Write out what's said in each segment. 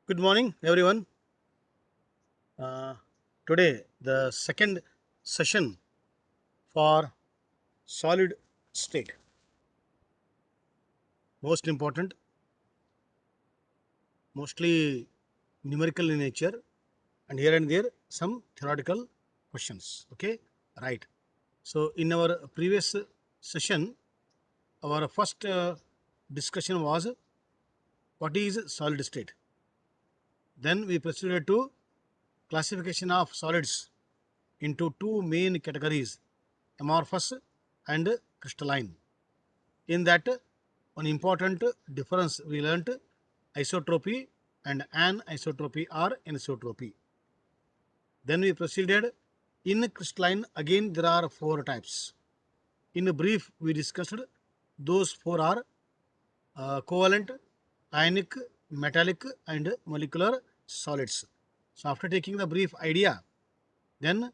Good morning, everyone. Uh, Today, the second session for solid state, most important, mostly numerical in nature, and here and there some theoretical questions. Okay, right. So, in our previous session, our first discussion was what is solid state. Then we proceeded to classification of solids into two main categories, amorphous and crystalline. In that, one important difference we learnt isotropy and anisotropy or anisotropy. Then we proceeded in crystalline. Again, there are four types. In a brief, we discussed those four are covalent, ionic, metallic, and molecular solids. So, after taking the brief idea, then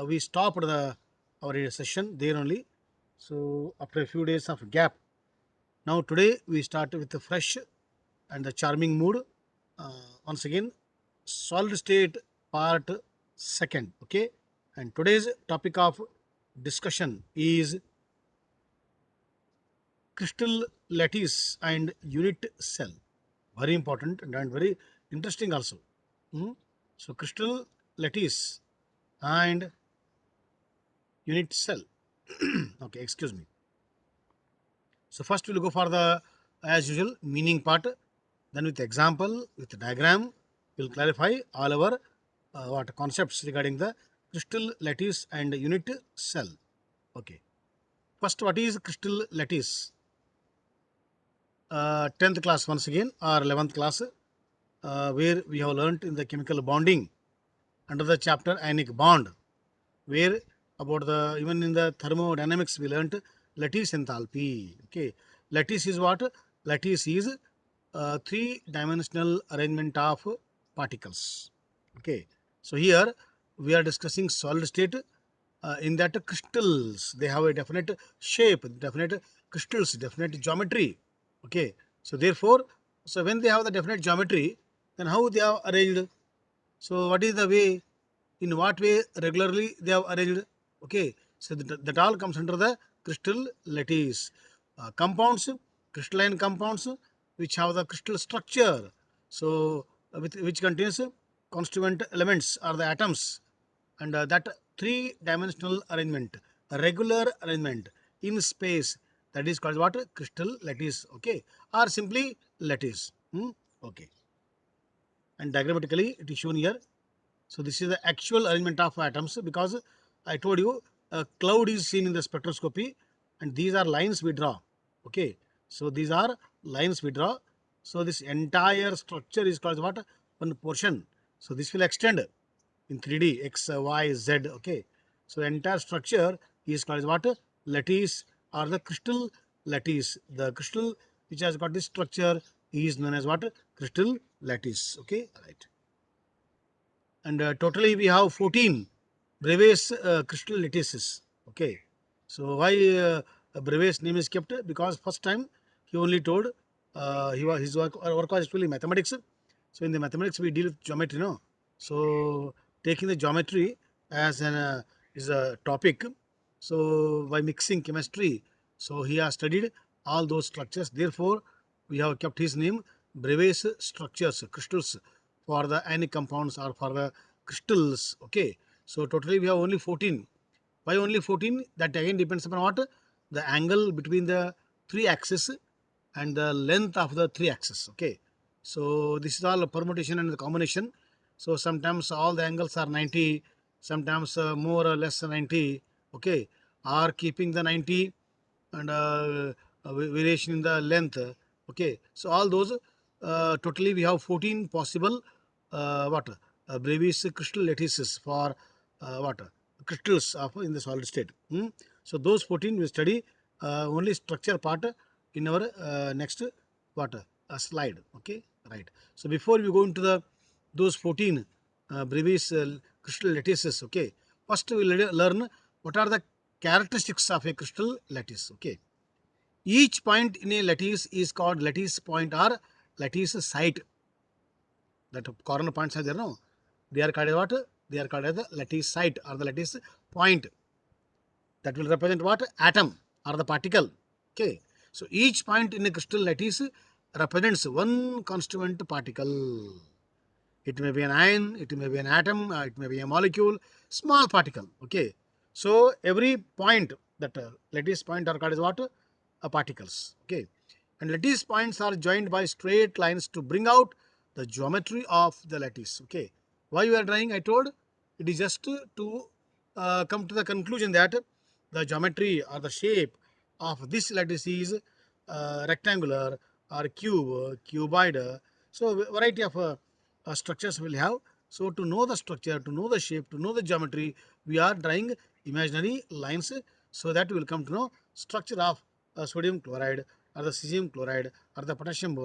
we stopped our session there only. So, after a few days of gap, now today we start with the fresh and the charming mood. Once again, solid state part second. Okay, and today's topic of discussion is crystal lattice and unit cell. Very important and very interesting also. Hmm? So crystal lattice and unit cell. Okay, excuse me. So first we'll go for the as usual meaning part. Then with example, with diagram, we'll clarify all our what concepts regarding the crystal lattice and unit cell. Okay. First, what is crystal lattice? 10th class once again or 11th class, where we have learnt in the chemical bonding under the chapter ionic bond, where about the even in the thermodynamics we learnt lattice enthalpy. Okay, lattice is what? Lattice is three-dimensional arrangement of particles. Okay, so here we are discussing solid state. In that crystals, they have a definite shape, definite crystals, definite geometry. Okay, so therefore, so when they have the definite geometry, then how they are arranged? So what is the way? In what way regularly they have arranged? Okay, so that all comes under the crystal lattice. Compounds, crystalline compounds, which have the crystal structure. So with which contains constituent elements or the atoms, and that three-dimensional arrangement, a regular arrangement in space, that is called what? Crystal lattice. Okay, or simply lattice. Okay, and diagrammatically it is shown here. So this is the actual arrangement of atoms, because I told you a cloud is seen in the spectroscopy and these are lines we draw. Okay, so these are lines we draw. So this entire structure is called what? One portion. So this will extend in 3D x, y, z. Okay, so entire structure is called what? Lattice or the crystal lattice. The crystal which has got this structure is known as what? Crystal lattice. Okay, right. And totally we have 14 Brevis crystal lattices. Okay, so why Brevis name is kept? Because first time he only told his work was actually mathematics. So in the mathematics we deal with geometry, no? So taking the geometry as an is a topic. So by mixing chemistry, so he has studied all those structures. Therefore, we have kept his name Brevis structures, crystals for the ionic compounds or for the crystals. Okay, so totally we have only 14. Why only 14? That again depends upon what? The angle between the three axes and the length of the three axes. Okay, so this is all permutation and the combination. So sometimes all the angles are 90, sometimes more or less 90. Okay, or keeping the 90 and variation in the length. Okay, so all those totally we have 14 possible what Brevis crystal lattices for what crystals of in the solid state. So those 14 we study only structure part in our next what slide. Okay, right. So before we go into the those 14 Brevis crystal lattices, okay, first we will learn what are the characteristics of a crystal lattice. Okay, each point in a lattice is called lattice point or lattice site. that corner points are there, no? They are called as what? They are called as the lattice site or the lattice point. That will represent what? Atom or the particle. Okay. So each point in a crystal lattice represents one constituent particle. It may be an ion, it may be an atom, it may be a molecule, small particle. Okay. So every point, that lattice point are called as what? Particles. Okay. And lattice points are joined by straight lines to bring out the geometry of the lattice. Okay. Why we are drawing? I told it is just to come to the conclusion that the geometry or the shape of this lattice is rectangular or cube, cuboid. So variety of structures will have. So to know the structure, to know the shape, to know the geometry, we are drawing imaginary lines, so that we will come to know structure of sodium chloride or the cesium chloride or the potassium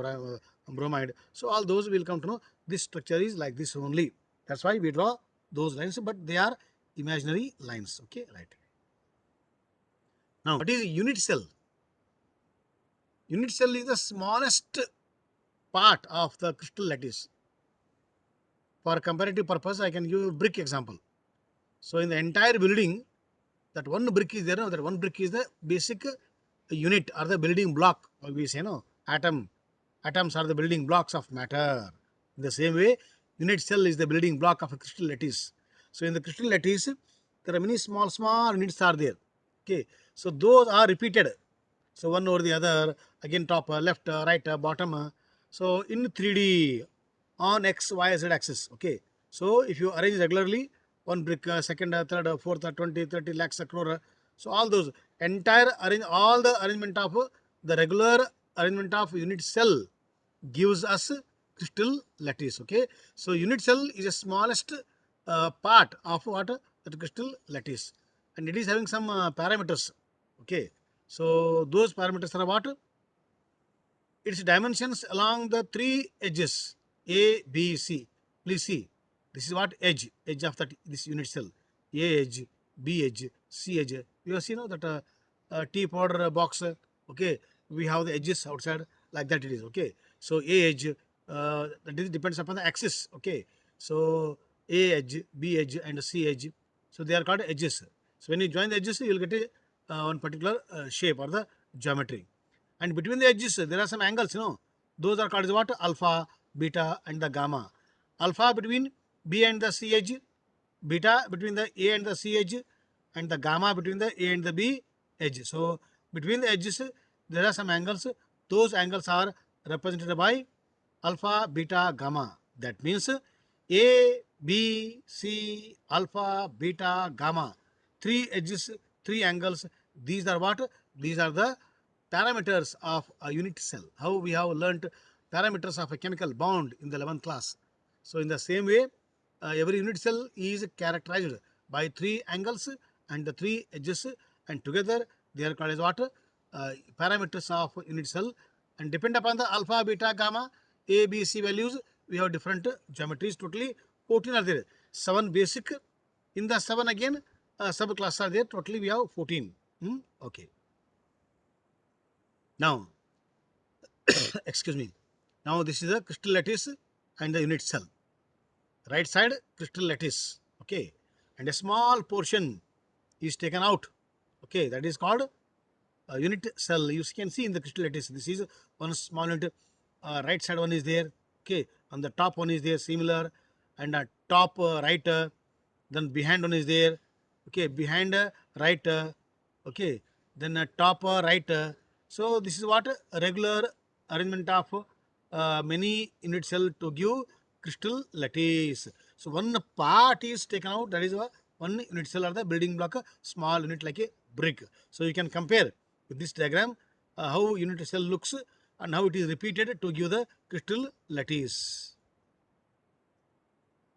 bromide. So all those will come to know this structure is like this only. That's why we draw those lines, but they are imaginary lines. Okay, right. Now, what is unit cell? Unit cell is the smallest part of the crystal lattice. For comparative purpose, I can give a brick example. So in the entire building, that one brick is there, no? That one brick is the basic unit or the building block. We say, no, atoms are the building blocks of matter. In the same way, unit cell is the building block of a crystal lattice. So in the crystal lattice, there are many small units are there. Okay, so those are repeated. So one over the other, again top, left, right, bottom. So in 3D on X, Y, Z axis. Okay. So if you arrange regularly, one brick, second, third, fourth, 20, 30 lakhs, crore. So all those entire all the arrangement of the regular arrangement of unit cell gives us crystal lattice. Okay. So unit cell is the smallest part of what? That crystal lattice, and it is having some parameters. Okay. So those parameters are what? Its dimensions along the three edges A, B, C. Please see, this is what edge of that this unit cell. A edge, B edge, C edge. You have seen, no, that tea powder box. Okay, we have the edges outside, like that it is. Okay, so A edge, that is depends upon the axis. Okay, so A edge, B edge, and C edge. So they are called edges. So when you join the edges, you will get a one particular shape or the geometry. And between the edges, there are some angles, those are called as what? Alpha, beta, and the gamma. Alpha between B and the C edge, beta between the A and the C edge, and the gamma between the A and the B edge. So between the edges, there are some angles. Those angles are represented by alpha, beta, gamma. That means A, B, C, alpha, beta, gamma. Three edges, three angles. These are what? These are the parameters of a unit cell. How we have learnt parameters of a chemical bond in the 11th class. So in the same way, every unit cell is characterized by three angles and the three edges, and together they are called as what? Parameters of unit cell, and depend upon the alpha, beta, gamma, A, B, C values, we have different geometries. Totally 14 are there. 7 basic. In the 7 again, subclass are there. Totally we have 14. Okay. Now, excuse me. Now this is a crystal lattice and the unit cell. Right side crystal lattice. Okay. And a small portion is taken out. Okay. That is called unit cell. You can see in the crystal lattice. This is one small unit. Right side one is there. Okay. On the top one is there similar. And top right. Then behind one is there. Okay. Behind right. Okay. Then top right. So this is what a regular arrangement of many unit cell to give crystal lattice. So one part is taken out, that is one unit cell or the building block, a small unit like a brick. So you can compare with this diagram how unit cell looks and how it is repeated to give the crystal lattice.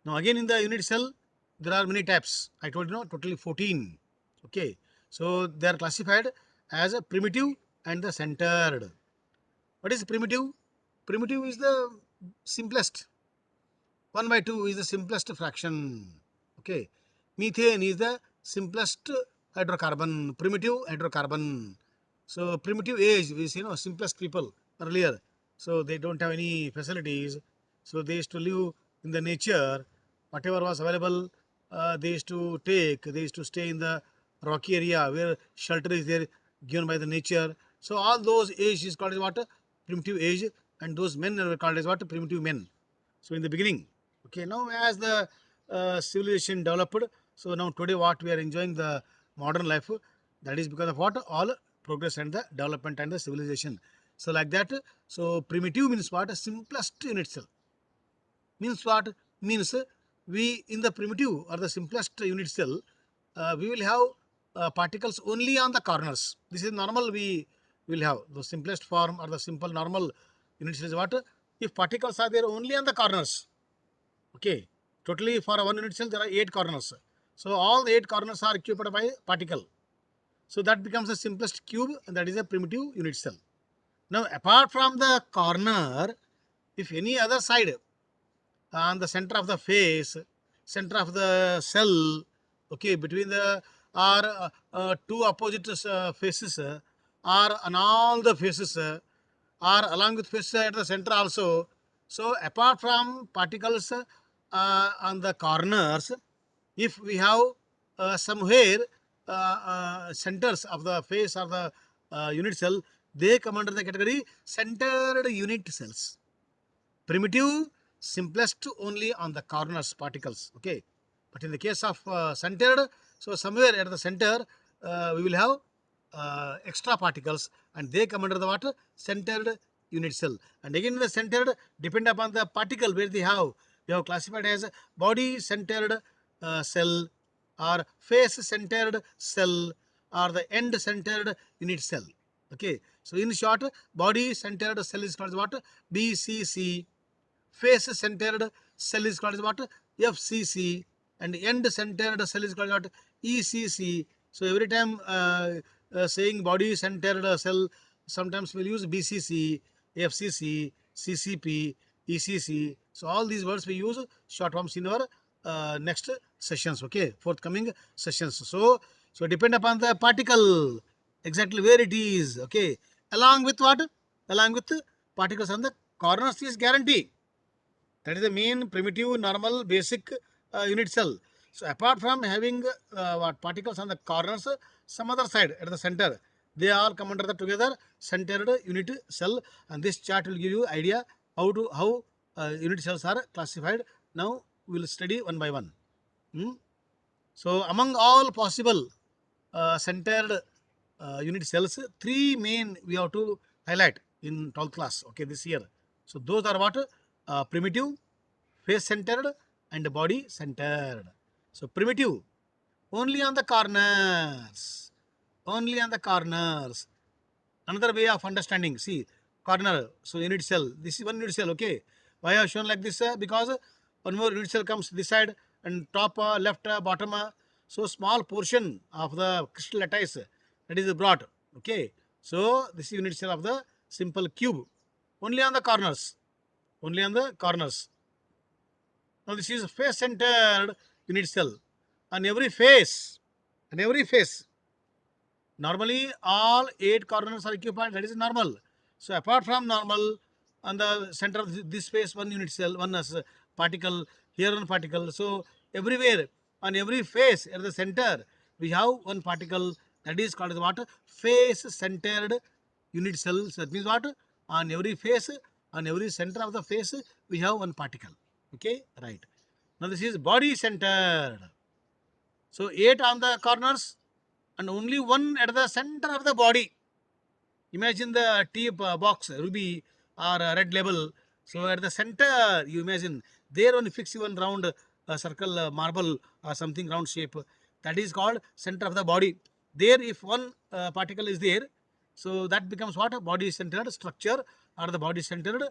Now again in the unit cell there are many types. I told you, totally 14. Okay. So they are classified as a primitive and the centered. What is primitive? Primitive is the simplest. 1 by 2 is the simplest fraction. Okay. Methane is the simplest hydrocarbon, primitive hydrocarbon. So primitive age, we see, simplest people earlier. So they don't have any facilities. So they used to live in the nature, whatever was available, they used to take. They used to stay in the rocky area where shelter is there given by the nature. So all those age is called as what? Primitive age, and those men are called as what? Primitive men. So in the beginning, okay. Now as the civilization developed, so now today what we are enjoying the modern life, that is because of what? All progress and the development and the civilization. So like that, so primitive means what? Simplest in itself. Means what? Means we in the primitive or the simplest unit cell, we will have particles only on the corners. This is normal. We will have the simplest form or the simple normal unit cell is what? If particles are there only on the corners, okay. Totally for one unit cell there are 8 corners. So all the 8 corners are occupied by particle. So that becomes the simplest cube, and that is a primitive unit cell. Now apart from the corner, if any other side on the center of the face, center of the cell, okay, between the or two opposite faces, or on all the faces, or along with faces at the center also. So apart from particles on the corners, if we have somewhere centers of the face or the unit cell, they come under the category centered unit cells. Primitive, simplest only on the corners particles, okay. But in the case of centered, so somewhere at the center we will have extra particles, and they come under the what? Centered unit cell. And again in the centered, depend upon the particle where they have, we have classified as body centered cell, or face centered cell, or the end centered unit cell, okay. So in short, body centered cell is called as what? BCC. Face centered cell is called as what? FCC. And end centered cell is called what? ECC. So every time saying body centered cell, sometimes we'll use BCC, FCC, CCP, ECC. So all these words we use short forms in our next sessions, okay, forthcoming sessions. So depend upon the particle, exactly where it is, okay, along with what? Along with particles on the corners is guarantee. That is the main primitive normal basic unit cell. So apart from having what particles on the corners, some other side at the center, they all come under the together centered unit cell. And this chart will give you idea how unit cells are classified. Now we will study one by one. Hmm? So among all possible centered unit cells, 3 main we have to highlight in 12th class, okay, this year. So those are what? Primitive, face centered, and body centered. So primitive, only on the corners. Only on the corners. Another way of understanding, see, corner, so unit cell. This is one unit cell, okay. Why I have shown like this? Because one more unit cell comes this side, and top, left, bottom. So small portion of the crystal lattice that is brought, okay. So this is unit cell of the simple cube. Only on the corners. Only on the corners. Now this is face centered unit cell. On every face, normally all 8 corners are occupied. That is normal. So apart from normal, on the center of this face, one unit cell, one particle, here one particle. So everywhere, on every face at the center, we have one particle. That is called as what? Face centered unit cells. That means what? On every face, on every center of the face, we have one particle. Okay, right. Now this is body centered. So 8 on the corners and only one at the center of the body. Imagine the tea box, ruby or red label. So at the center, you imagine there only fix one round circle marble or something round shape. That is called center of the body. There, if one particle is there, so that becomes what? A body centered structure or the body centered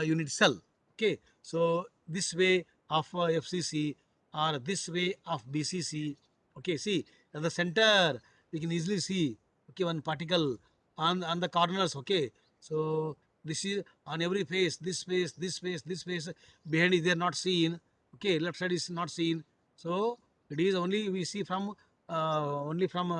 unit cell. Okay. So this way of FCC or this way of BCC. Okay. See at the center, we can easily see, okay, one particle on the corners, okay. So this is on every face, this face, this face, this face, behind is there not seen, okay, left side is not seen. So it is only we see from only from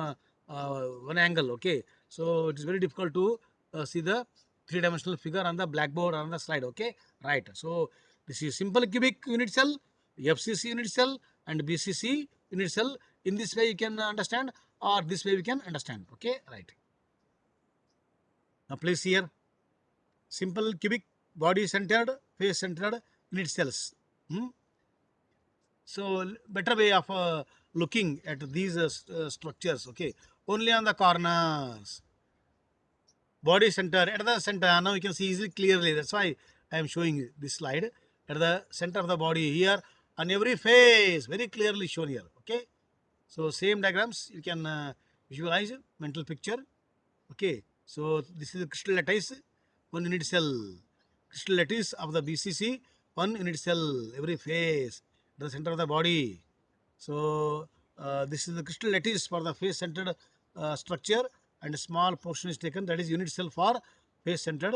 one angle, okay. So it is very difficult to see the 3-dimensional figure on the blackboard or on the slide, okay, right. So This is simple cubic unit cell, FCC unit cell, and BCC unit cell. In this way you can understand, or this way we can understand. Okay, right. Now please here, simple cubic body centered, face centered unit cells. So better way of looking at these structures. Okay, only on the corners. Body center at the center. Now you can see easily clearly. That's why I am showing you this slide at the center of the body here on every face, very clearly shown here. Okay, so same diagrams you can visualize mental picture. Okay, so this is the crystal lattice, one unit cell. Crystal lattice of the BCC, one unit cell, every face, the center of the body. So this is the crystal lattice for the face centered structure, and a small portion is taken, that is unit cell for face centered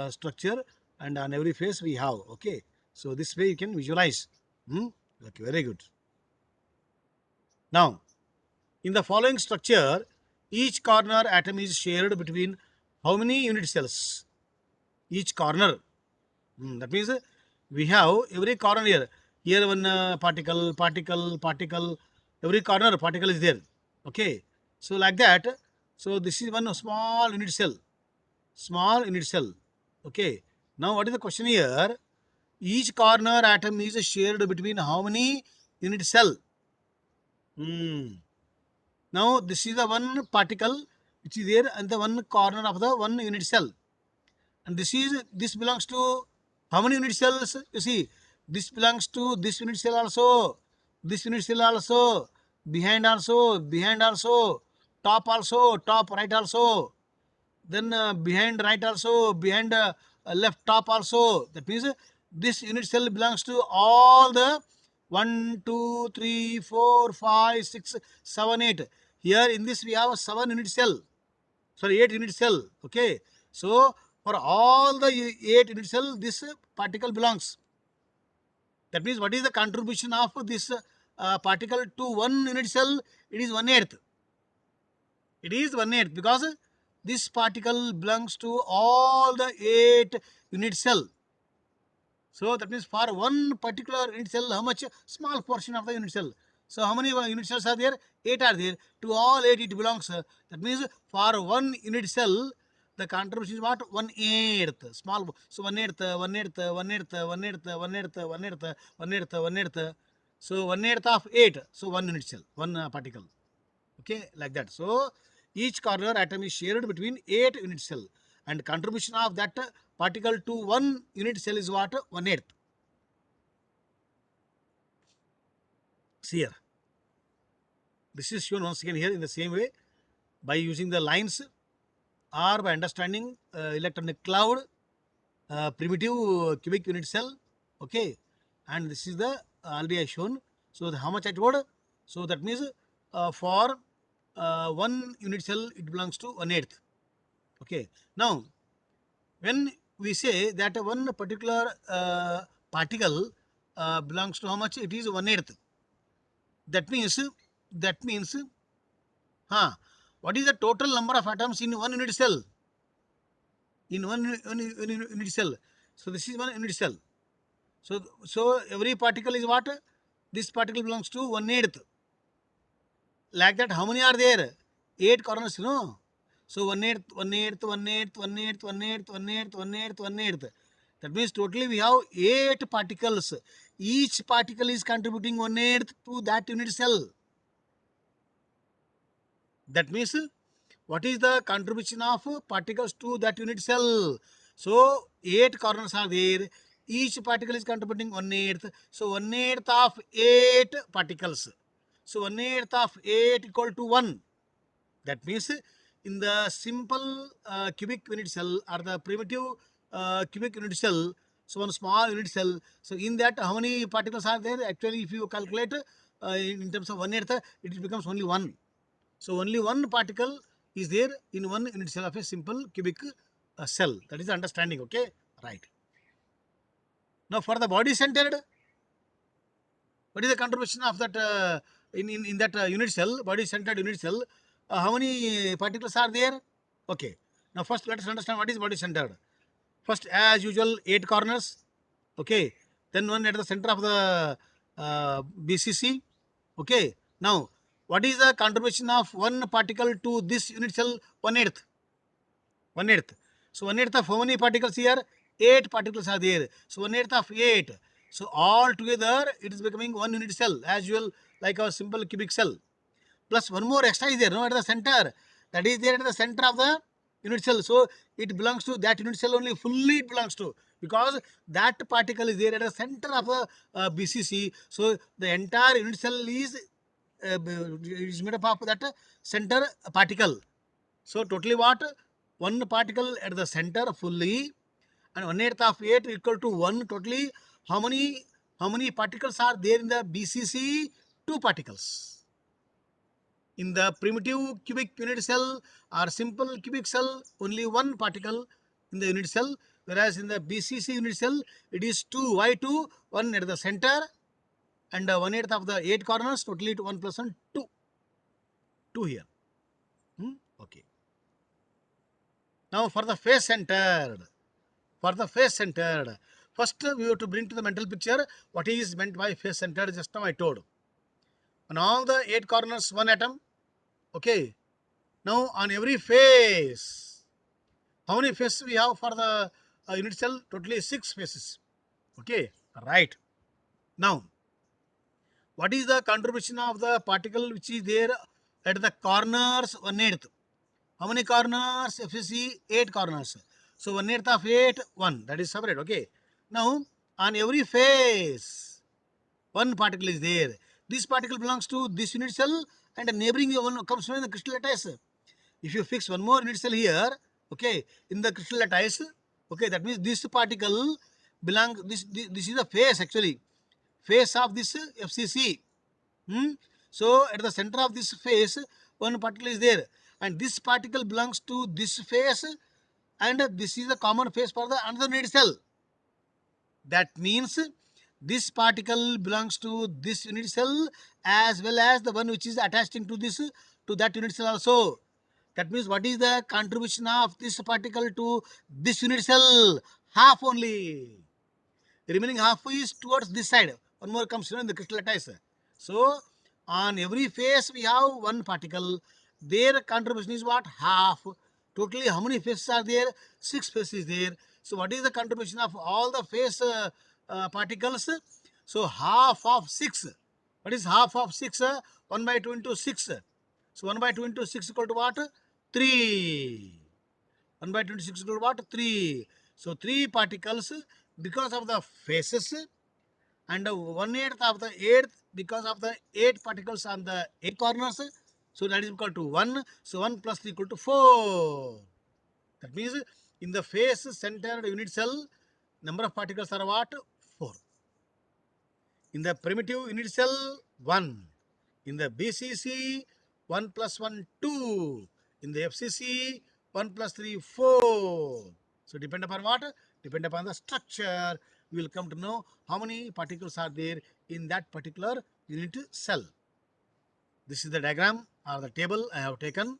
structure, and on every face we have. Okay, so this way you can visualize. Okay, very good. Now, in the following structure, each corner atom is shared between how many unit cells? Each corner. That means we have every corner here. Here one particle, every corner particle is there. Okay. So like that. So this is one small unit cell. Small unit cell. Okay. Now what is the question here? Each corner atom is shared between how many unit cell? Now this is the one particle which is there and the one corner of the one unit cell. And this belongs to how many unit cells? You see, this belongs to this unit cell also, this unit cell also, behind also, top right also, then behind right also, behind left top also. That means this unit cell belongs to all the 1, 2, 3, 4, 5, 6, 7, 8. Here in this we have 7 unit cell. Sorry, 8 unit cell. Okay. So for all the 8 unit cell, this particle belongs. That means what is the contribution of this particle to one unit cell? It is 1/8. It is 1/8 because this particle belongs to all the 8 unit cell. So that means for one particular unit cell, how much? Small portion of the unit cell. So how many unit cells are there? 8 are there. To all 8 it belongs. That means for one unit cell, the contribution is what? 1/8. Small. So 1/8, 1/8, 1/8, 1/8, 1/8, 1/8, 1/8, 1/8. So 1/8 of 8. So one unit cell, one particle. Okay, like that. So each corner atom is shared between 8 unit cell, and contribution of that particle to one unit cell is what? 1/8. See here. This is shown once again here in the same way by using the lines or by understanding electronic cloud, primitive cubic unit cell. Okay, and this is the already I shown. So how much I told? So that means for one unit cell it belongs to 1/8. Okay. Now when we say that one particular particle belongs to how much? It is 1/8. That means what is the total number of atoms in one unit cell? In one unit cell. So this is one unit cell. So every particle is what? This particle belongs to 1/8. Like that, how many are there? 8 corners, no? So 1/8, 1/8, 1/8, 1/8, 1/8, 1/8, 1/8, 1/8. That means totally we have 8 particles. Each particle is contributing 1/8 to that unit cell. That means what is the contribution of particles to that unit cell? So 8 corners are there. Each particle is contributing 1/8. So 1/8 of 8 particles. So 1/8 of 8 equal to 1. That means in the simple cubic unit cell or the primitive cubic unit cell, so one small unit cell, so in that how many particles are there? Actually, if you calculate in terms of 1/8, it becomes only 1. So only one particle is there in one unit cell of a simple cubic cell. That is the understanding. Okay, right. Now for the body centered, what is the contribution of that in that unit cell, body centered unit cell? How many particles are there? Okay. Now first let us understand what is body centered. First, as usual, 8 corners. Okay. then one at the center of the BCC. Okay. Now, what is the contribution of one particle to this unit cell? 1/8. 1/8. So 1/8 of how many particles here? 8 particles are there. So 1/8 of 8. So all together it is becoming one unit cell as usual, like our simple cubic cell. Plus one more extra is there, no, at the center. That is there at the center of the unit cell. So it belongs to that unit cell only, fully it belongs to, because that particle is there at the center of the BCC. So the entire unit cell is made up of that center particle. So totally what? One particle at the center fully, and 1/8 of 8 equal to 1 totally. How many particles are there in the BCC? 2 particles. In the primitive cubic unit cell or simple cubic cell, only 1 particle in the unit cell, whereas in the BCC unit cell it is 2. Why 2? 1 at the center and 1/8 of the 8 corners, totally 1 plus 1, 2. 2 here. Okay. Now for the face centered. First we have to bring to the mental picture what is meant by face centered. Just now I told. On all the 8 corners, 1 atom. Okay. Now on every face, how many faces we have for the unit cell? Totally 6 faces. Okay. Right. Now, what is the contribution of the particle which is there at the corners? 1/8. How many corners? FCC 8 corners. So 1/8 of 8, 1. That is separate. Okay. Now on every face, 1 particle is there. This particle belongs to this unit cell, and a neighboring one comes from the crystal lattice. If you fix one more unit cell here, okay, in the crystal lattice, okay, that means this particle belongs. This is the face actually, face of this FCC. So at the center of this face, 1 particle is there, and this particle belongs to this face, and this is the common face for the another unit cell. That means this particle belongs to this unit cell as well as the one which is attaching to this to that unit cell also. That means what is the contribution of this particle to this unit cell? Half only. The remaining half is towards this side. One more comes in the crystal lattice. So on every face we have 1 particle. Their contribution is what? Half. Totally how many faces are there? 6 faces there. So what is the contribution of all the face particles? So half of 6. What is half of 6? 1 by 2 into 6. So 1 by 2 into 6 equal to what? 3. 1 by 26 equal to what? 3. So 3 particles because of the faces, and 1/8 of the 8th because of the 8 particles on the 8 corners. So that is equal to 1. So 1 plus 3 equal to 4. That means in the face centered unit cell, number of particles are what? 4. In the primitive unit cell, 1. In the BCC, 1 plus 1, 2. In the FCC, 1 plus 3, 4. So depend upon what? Depend upon the structure. We will come to know how many particles are there in that particular unit cell. This is the diagram or the table I have taken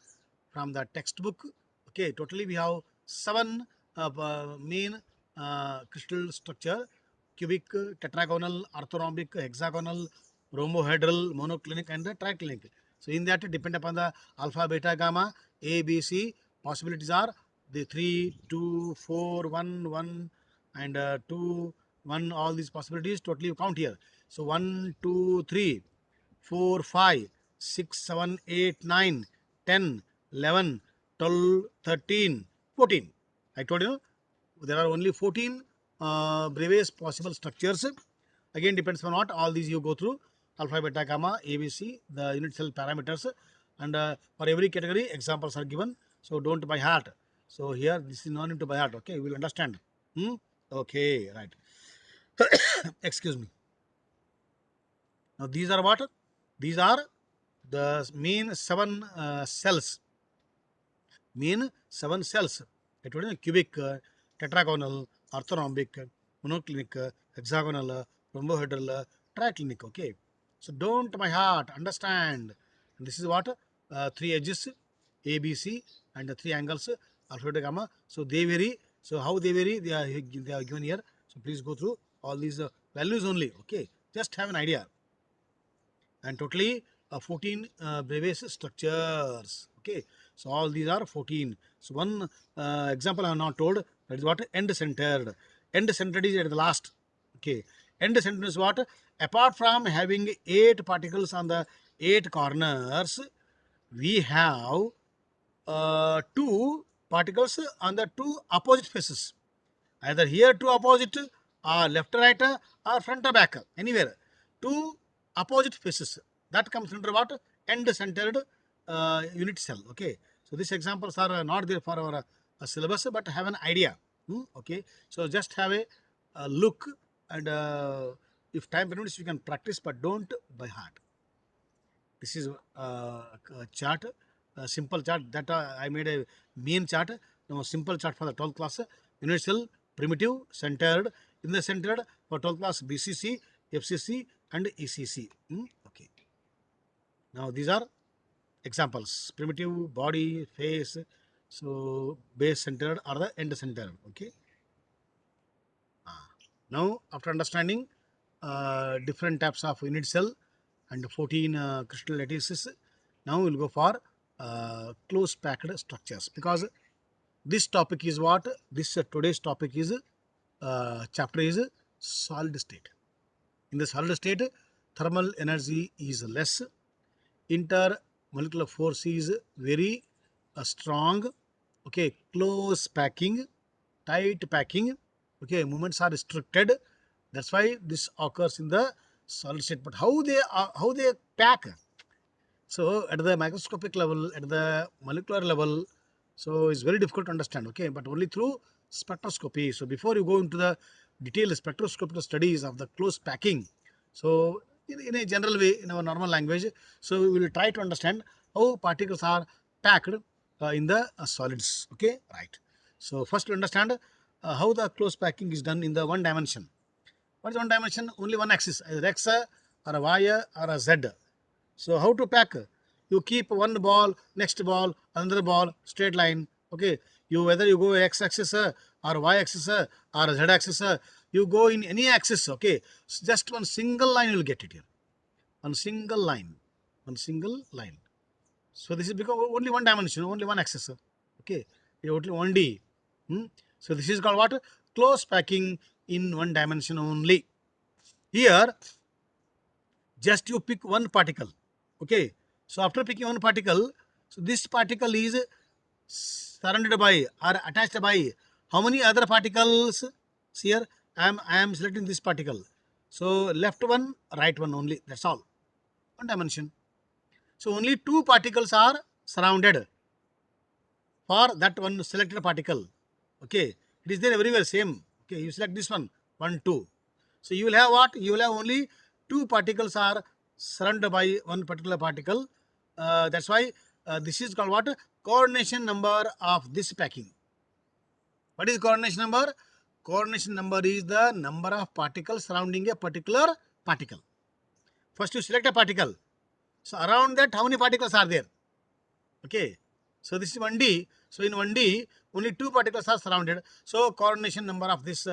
from the textbook. Okay, totally we have 7 main crystal structure: cubic, tetragonal, orthorhombic, hexagonal, rhombohedral, monoclinic, and the triclinic. So in that, depend upon the alpha, beta, gamma, A, B, C, possibilities are the 3, 2, 4, 1, 1, and 2, 1. All these possibilities totally count here. So 1, 2, 3, 4, 5, 6, 7, 8, 9, 10, 11, 12, 13, 14. I told you there are only 14 various possible structures. Again, depends on what all these you go through: alpha, beta, gamma, ABC, the unit cell parameters, and for every category examples are given. So don't by heart. So here this is not into by heart. Okay, you will understand. Okay, right. Excuse me. Now these are what? These are the main 7 cells. Mean 7 cells. I told you cubic, tetragonal, orthorhombic, monoclinic, hexagonal, rhombohedral, triclinic. Okay. So don't my heart understand. And this is what 3 edges, A, B, C, and 3 angles, alpha, beta, gamma. So they vary. So how they vary? They are given here. So please go through all these values only. Okay, just have an idea. And totally 14 Bravais structures. Okay, so all these are 14. So one example I have not told, that is what end centered. End centered is at the last. Okay, end centered is what? Apart from having 8 particles on the 8 corners, we have 2 particles on the 2 opposite faces. Either here 2 opposite, or left right, or front or back, anywhere. 2 opposite faces. That comes under what? End centered unit cell. Okay. So these examples are not there for our syllabus, but have an idea. Okay. So just have a look, and if time permits, you can practice, but don't by heart. This is a chart, a simple chart that I made a mean chart. Now simple chart for the 12th class. Unit cell, primitive, centered, in the centered for 12th class BCC, FCC and ECC. Okay. Now these are examples. Primitive, body, face, so base centered or the end centered. Okay. Now after understanding different types of unit cell and 14 crystal lattices, now we'll go for close packed structures, because this topic is what? This today's topic is chapter is solid state. In the solid state, thermal energy is less, intermolecular force is very strong. Okay, close packing, tight packing. Okay, movements are restricted. That's why this occurs in the solid state. But how they pack? So at the microscopic level, at the molecular level, so it's very difficult to understand. Okay, but only through spectroscopy. So before you go into the detailed spectroscopic studies of the close packing, so in a general way, in our normal language, so we will try to understand how particles are packed in the solids. Okay, right. So first to understand how the close packing is done in the one dimension. What is one dimension? Only one axis, either x or a y or a z. So how to pack? You keep one ball, next ball, another ball, straight line. Okay. You whether you go x axis or y axis or z axis, you go in any axis. Okay. So just one single line you will get it here. One single line. One single line. So this is because only one dimension, only one axis. Okay. Only 1D. So this is called what? Close packing in one dimension only. Here, just you pick one particle. Okay. So after picking one particle, so this particle is surrounded by or attached by how many other particles? See here, I am selecting this particle. So left one, right one only. That's all. One dimension. So only 2 particles are surrounded for that one selected particle. Okay. It is there everywhere same. Okay. You select this one, 1, 2. So you will have what? You will have only 2 particles are surrounded by one particular particle. That's why this is called what? Coordination number of this packing. What is coordination number? Coordination number is the number of particles surrounding a particular particle. First you select a particle. So around that how many particles are there? Okay. So this is 1D. So in 1D, only 2 particles are surrounded. So coordination number of this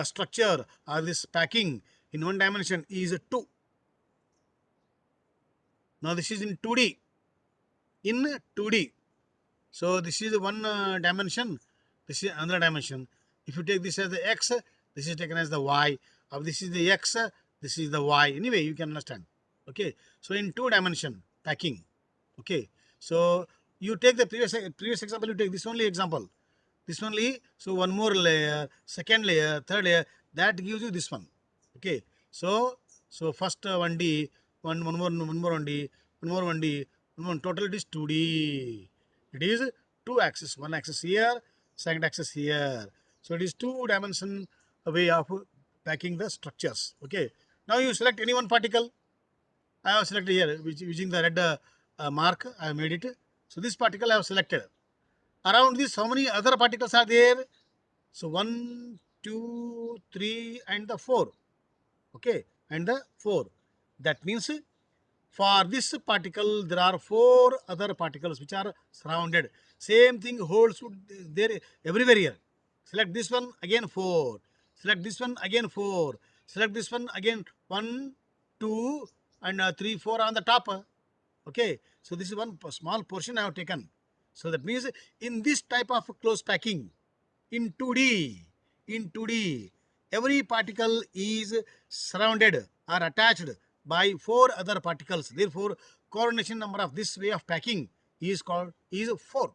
structure or this packing in one dimension is 2. Now this is in 2D. In 2D. So this is one dimension. This is another dimension. If you take this as the X, this is taken as the Y. Or this is the X, this is the Y. Anyway, you can understand. Okay. So in 2 dimension packing. Okay. So you take the previous example, you take this only example. This only, so one more layer, second layer, third layer, that gives you this one. Okay. So first 1D, one more 1D, one more 1D, one more, total it is 2D. It is 2 axis, one axis here, second axis here. So it is 2 dimension way of packing the structures. Okay. Now you select any one particle. I have selected here, using the red mark, I have made it. So this particle I have selected. Around this, how many other particles are there? So 1, 2, 3 and the 4. Okay, and the 4. That means for this particle, there are 4 other particles which are surrounded. Same thing holds there everywhere here. Select this one, again 4. Select this one, again 4. Select this one again, 1, 2, and 3, 4 on the top. Okay, so this is one small portion I have taken. So that means in this type of close packing, in 2D, every particle is surrounded or attached by 4 other particles. Therefore, coordination number of this way of packing is called is 4.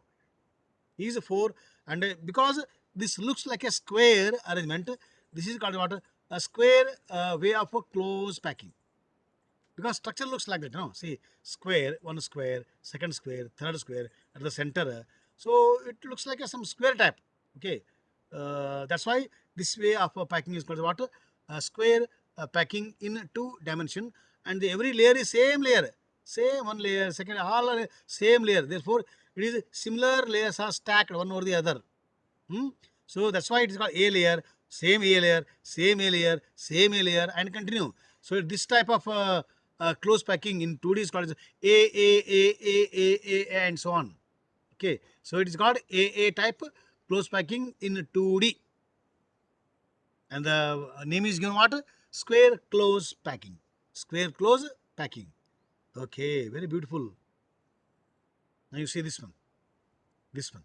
Is 4, and because this looks like a square arrangement, this is called what? A square way of a close packing. Because structure looks like that, no? See, square, one square, second square, third square at the center. So it looks like some square type. Okay, that's why this way of packing is called what? Square packing in 2 dimension, and every layer is same layer, same one layer, second, all are same layer. Therefore, it is similar layers are stacked one over the other. So that's why it is called A layer, same A layer, same A layer, same A layer, and continue. So this type of close packing in 2D is called A, and so on. Okay, so it is called A type close packing in 2D, and the name is given what? Square close packing. Square close packing. Okay, very beautiful. Now you see this one. This one.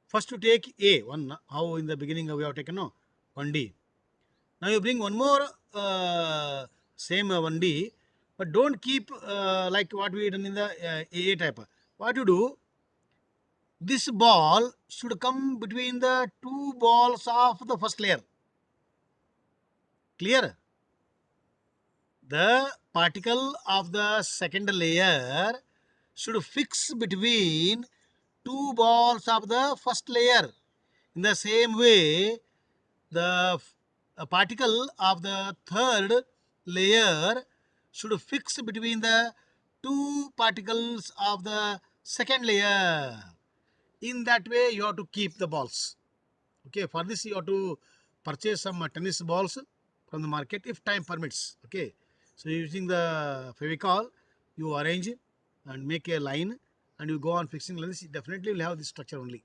First to take A one. How in the beginning we have taken no 1D. Now you bring one more same 1D, but don't keep like what we done in the AA type. What you do, this ball should come between the 2 balls of the first layer. Clear? The particle of the second layer should fix between 2 balls of the first layer. In the same way, the particle of the third layer should fix between the 2 particles of the second layer. In that way, you have to keep the balls. Okay, for this you have to purchase some tennis balls from the market if time permits. Okay, so using the Fevicol, you arrange and make a line, and you go on fixing lines. Definitely will have this structure only.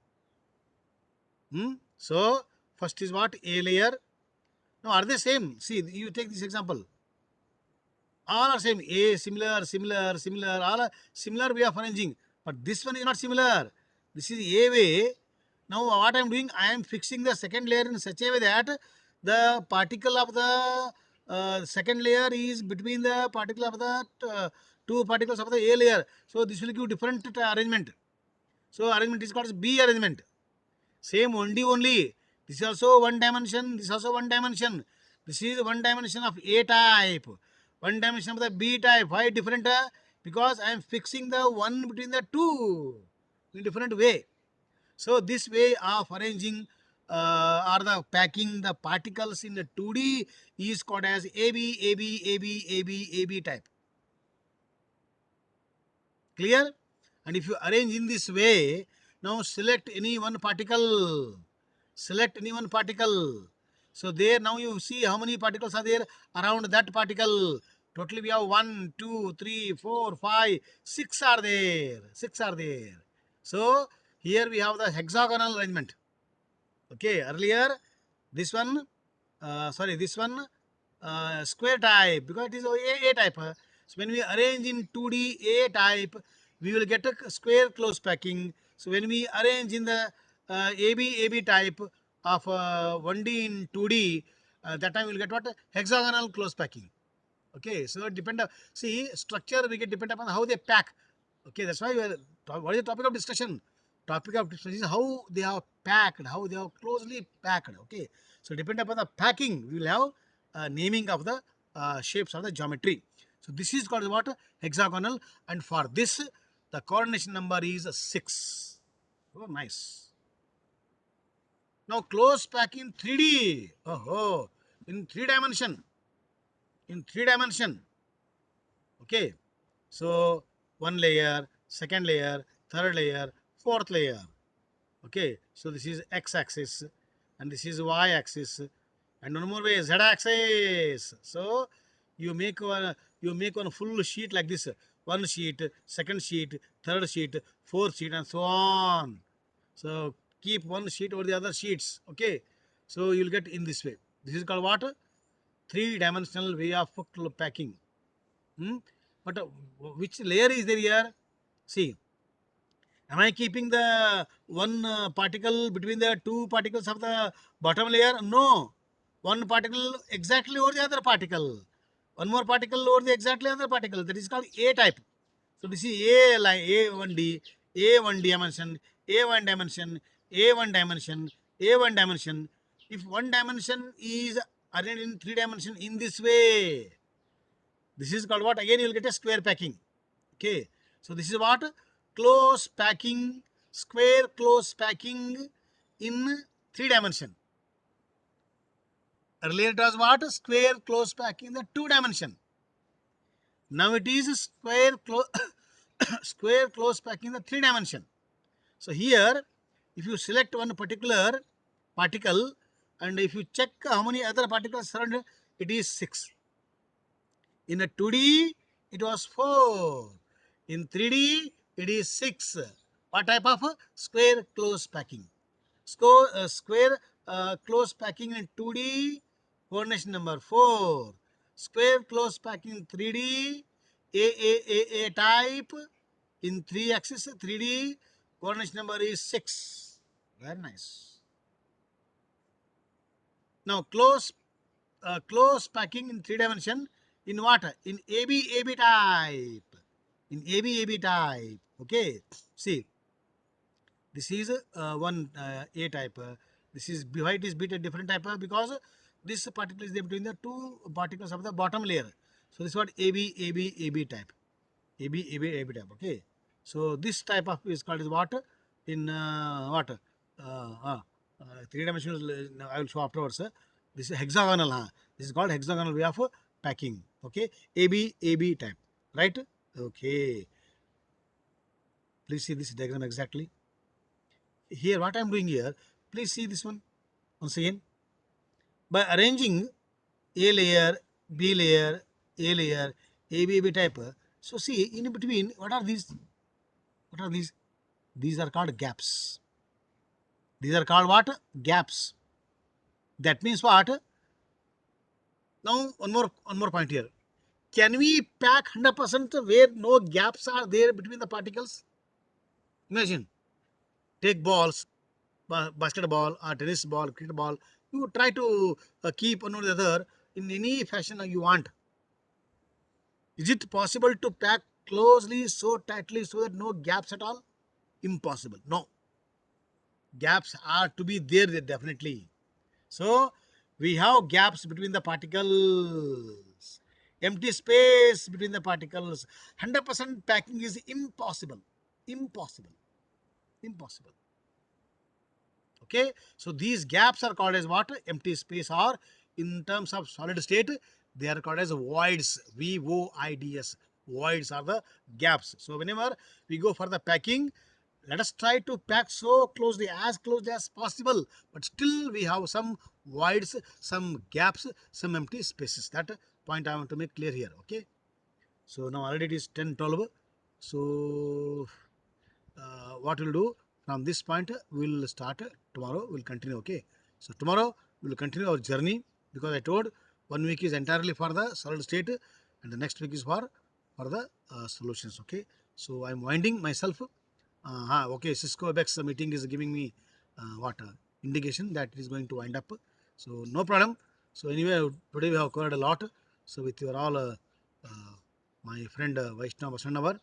So first is what? A layer. No, are they same? See, you take this example. All are same. A similar. All are similar way of arranging. But this one is not similar. This is A way. Now what I am doing? I am fixing the second layer in such a way that the particle of the second layer is between the particle of the 2 particles of the A layer. So this will give different arrangement. So arrangement is called B arrangement. Same 1D only. This is also one dimension. This is also one dimension. This is one dimension of A type. One dimension of the B type. Why different? Because I am fixing the one between the 2 in different way. So this way of arranging or the packing the particles in the 2D is called as AB type. Clear? And if you arrange in this way, now select any one particle. Select any one particle. So there now you see how many particles are there around that particle. Totally we have 1, 2, 3, 4, 5, 6 are there. 6 are there. So here we have the hexagonal arrangement. Okay, earlier this one, this one square type, because it is A type. So when we arrange in 2D A type, we will get a square close packing. So when we arrange in the AB type of 1D in 2D, that time we will get what? Hexagonal close packing. Okay, so depend. See, structure we get depend upon how they pack. Okay, that's why what is the topic of discussion? Topic of discussion is how they are packed, how they are closely packed. Okay, so depend upon the packing, we will have naming of the shapes of the geometry. So this is called what? Hexagonal, and for this the coordination number is 6. Oh, nice. Now close pack in 3D. Oh, in 3 dimension. In 3 dimension. Okay, so one layer, second layer, third layer, fourth layer. Okay, so this is x-axis and this is y-axis, and one more way z-axis. So you make one full sheet like this: one sheet, second sheet, third sheet, fourth sheet, and so on. So keep one sheet over the other sheets. Okay, so you'll get in this way. This is called what? three-dimensional way of packing. But which layer is there here? See, am I keeping the one particle between the two particles of the bottom layer? No. One particle exactly over the other particle. One more particle over the exactly other particle. That is called A type. So this is A line, A1D, A1 dimension, A1 dimension, A1 dimension, A1 dimension. If one dimension is arranged in three dimension in this way, this is called what? Again, you will get a square packing. Okay. So this is what? Close packing, square close packing in three dimension. Earlier it was what? Square close packing in the two dimension. Now it is square close square close packing in the three dimension. So here, if you select one particular particle and if you check how many other particles surrounded, it is 6. In a 2D, it was 4. In 3D, it is 6. What type of square close packing? Square close packing in 2D, coordination number 4. Square close packing in 3D, A type. In 3 axis, 3D, coordination number is 6. Very nice. Now, close packing in 3 dimension in what? In AB type. In AB type. Okay. See, this is one A type. This is why it is bit a different type because this particle is there between the two particles of the bottom layer. So this is what AB type. AB type. Okay. So this type of is called is what? In what? Three dimensional. I will show afterwards. This is hexagonal. This is called hexagonal way of packing. Okay. AB type. Right? Okay. Please see this diagram exactly. Here, what I am doing here, please see this one once again. By arranging A layer, B layer, A layer, AB type. So see, in between, what are these? What are these? These are called gaps. These are called what? Gaps. That means what? Now, one more point here. Can we pack 100% where no gaps are there between the particles? Imagine, take balls, basketball or tennis ball, cricket ball. You try to keep one or the other in any fashion you want. Is it possible to pack closely, so tightly, so that no gaps at all? Impossible. No. Gaps are to be there definitely. So, we have gaps between the particles. Empty space between the particles. 100% packing is impossible. Impossible. Impossible. Okay. So, these gaps are called as what? Empty space, or in terms of solid state, they are called as voids. VOIDS. Voids are the gaps. So, whenever we go for the packing, let us try to pack so closely as possible, but still we have some voids, some gaps, some empty spaces. That point I want to make clear here. Okay. So now already it is 10:12. So what we'll do from this point, we'll start tomorrow. We'll continue. Okay. So tomorrow we'll continue our journey, because I told 1 week is entirely for the solid state and the next week is for the solutions. Okay. So I'm winding myself. Okay, Cisco Webex meeting is giving me what indication that it is going to wind up. So no problem. So anyway, today we have covered a lot. So with your all, my friend Vaishnav Vasannavar,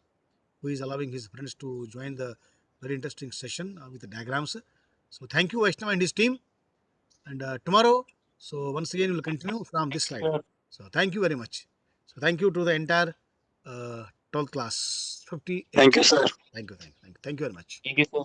who is allowing his friends to join the very interesting session with the diagrams. So thank you, Vaishnav and his team. And tomorrow, so once again, we will continue from this slide. So thank you very much. So thank you to the entire 12th class, 58. Thank you, sir. Thank you very much. Thank you, sir.